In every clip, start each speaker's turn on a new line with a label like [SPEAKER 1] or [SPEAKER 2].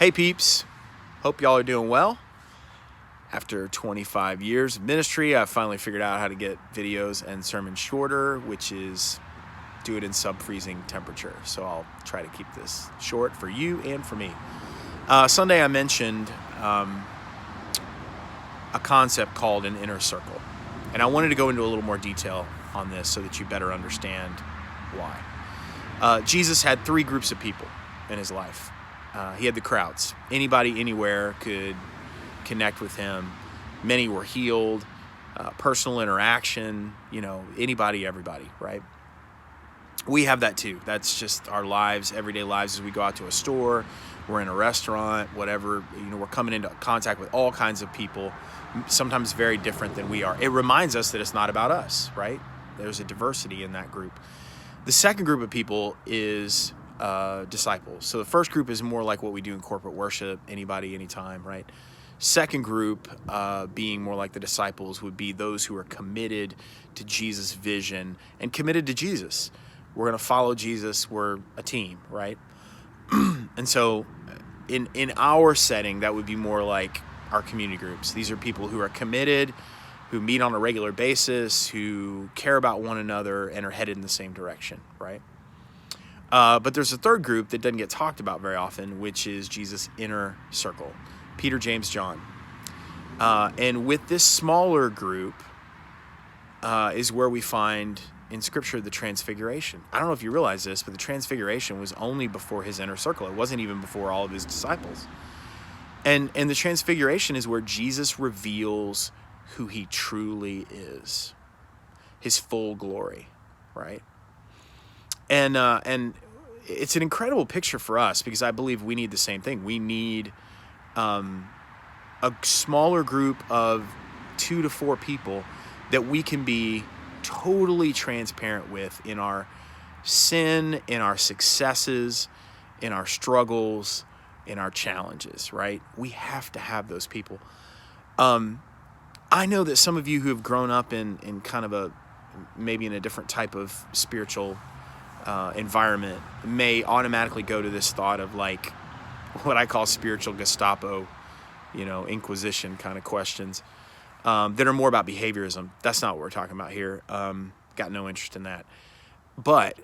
[SPEAKER 1] Hey peeps, hope y'all are doing well. After 25 years of ministry, I finally figured out how to get videos and sermons shorter, which is do it in sub-freezing temperature. So I'll try to keep this short for you and for me. Sunday I mentioned a concept called an inner circle. And I wanted to go into a little more detail on this so that you better understand why. Jesus had three groups of people in his life. He had the crowds. Anybody, anywhere could connect with him. Many were healed, personal interaction, anybody, everybody, right? We have that too. That's just our lives, everyday lives as we go out to a store, we're in a restaurant, whatever, we're coming into contact with all kinds of people, sometimes very different than we are. It reminds us that it's not about us, right? There's a diversity in that group. The second group of people is disciples. So the first group is more like what we do in corporate worship, anybody, anytime, right? Second group, being more like the disciples, would be those who are committed to Jesus' vision and committed to Jesus. We're going to follow Jesus. We're a team, right? And so in our setting, that would be more like our community groups. These are people who are committed, who meet on a regular basis, who care about one another and are headed in the same direction, right? But there's a third group that doesn't get talked about very often, which is Jesus' inner circle. Peter, James, John. And with this smaller group is where we find in Scripture the Transfiguration. I don't know if you realize this, but the Transfiguration was only before his inner circle. It wasn't even before all of his disciples. And the Transfiguration is where Jesus reveals who he truly is, his full glory, right? And it's an incredible picture for us because I believe we need the same thing. We need a smaller group of 2 to 4 people that we can be totally transparent with in our sin, in our successes, in our struggles, in our challenges, right? We have to have those people. I know that some of you who have grown up in kind of maybe in a different type of spiritual environment may automatically go to this thought of like what I call spiritual Gestapo, Inquisition kind of questions that are more about behaviorism. That's not what we're talking about here. Got no interest in that. But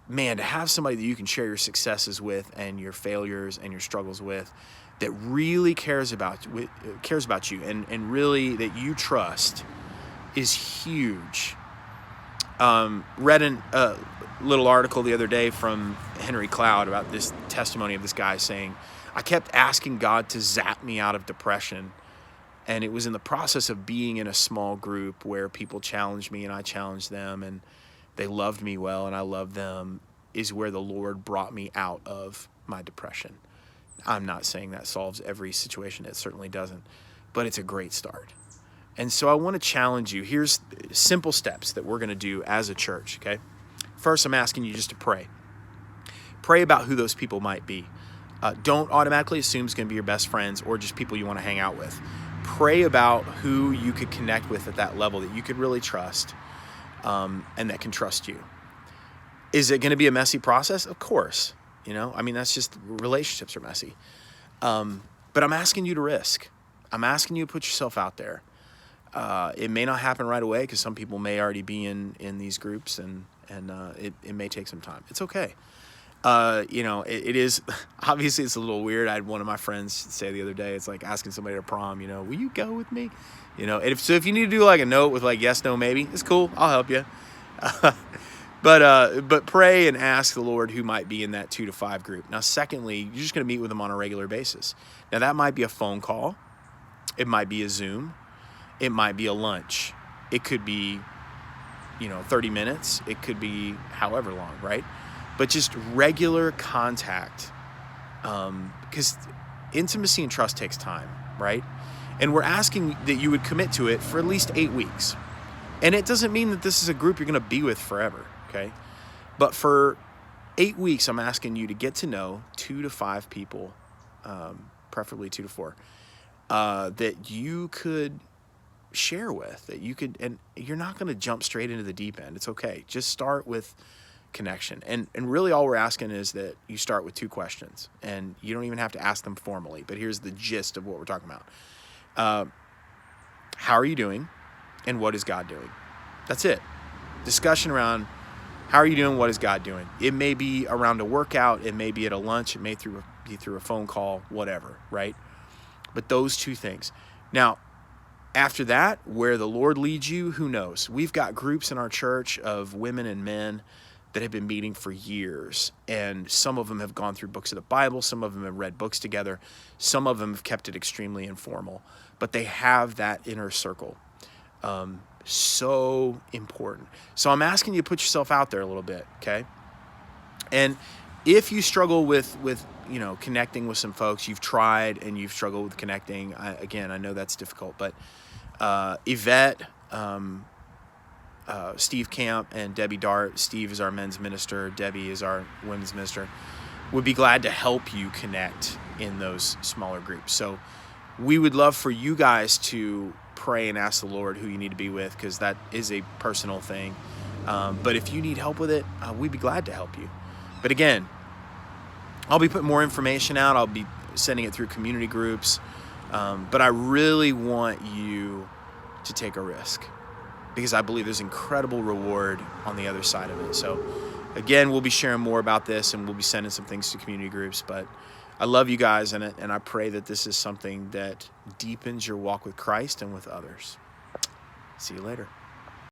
[SPEAKER 1] man, to have somebody that you can share your successes with and your failures and your struggles with that really cares about you and really that you trust is huge. Read a little article the other day from Henry Cloud about this testimony of this guy saying, I kept asking God to zap me out of depression. And it was in the process of being in a small group where people challenged me and I challenged them and they loved me well and I loved them, is where the Lord brought me out of my depression. I'm not saying that solves every situation. It certainly doesn't. But it's a great start. And so I want to challenge you. Here's simple steps that we're going to do as a church, okay? First, I'm asking you just to pray. Pray about who those people might be. Don't automatically assume it's going to be your best friends or just people you want to hang out with. Pray about who you could connect with at that level that you could really trust and that can trust you. Is it going to be a messy process? Of course. That's just, relationships are messy. But I'm asking you to risk. I'm asking you to put yourself out there. It may not happen right away because some people may already be in these groups and it may take some time. It's okay. It is, obviously it's a little weird. I had one of my friends say the other day, it's like asking somebody to prom, will you go with me? If you need to do like a note with like yes, no, maybe, it's cool. I'll help you. But pray and ask the Lord who might be in that 2 to 5 group. Now, secondly, you're just going to meet with them on a regular basis. Now that might be a phone call. It might be a Zoom. It might be a lunch. It could be, 30 minutes. It could be however long, right? But just regular contact, because intimacy and trust takes time, right? And we're asking that you would commit to it for at least 8 weeks. And it doesn't mean that this is a group you're going to be with forever, okay? But for 8 weeks, I'm asking you to get to know 2 to 5 people, preferably 2 to 4, that you could share with, that you could, and you're not going to jump straight into the deep end. It's okay. Just start with connection. And really all we're asking is that you start with 2 questions, and you don't even have to ask them formally, but here's the gist of what we're talking about. How are you doing, and what is God doing? That's it. Discussion around how are you doing, what is God doing? It may be around a workout, it may be at a lunch, it may be through a phone call, whatever, right? But those 2 things. Now, after that, where the Lord leads you, who knows? We've got groups in our church of women and men that have been meeting for years, and some of them have gone through books of the Bible, some of them have read books together, some of them have kept it extremely informal, but they have that inner circle. So important. So I'm asking you to put yourself out there a little bit, okay? And if you struggle with connecting with some folks, you've tried and you've struggled with connecting, I know that's difficult, but Yvette, Steve Camp, and Debbie Dart, Steve is our men's minister, Debbie is our women's minister, would be glad to help you connect in those smaller groups. So we would love for you guys to pray and ask the Lord who you need to be with, because that is a personal thing. But if you need help with it, we'd be glad to help you. But again, I'll be putting more information out. I'll be sending it through community groups. But I really want you to take a risk, because I believe there's incredible reward on the other side of it. So again, we'll be sharing more about this, and we'll be sending some things to community groups. But I love you guys, and I pray that this is something that deepens your walk with Christ and with others. See you later.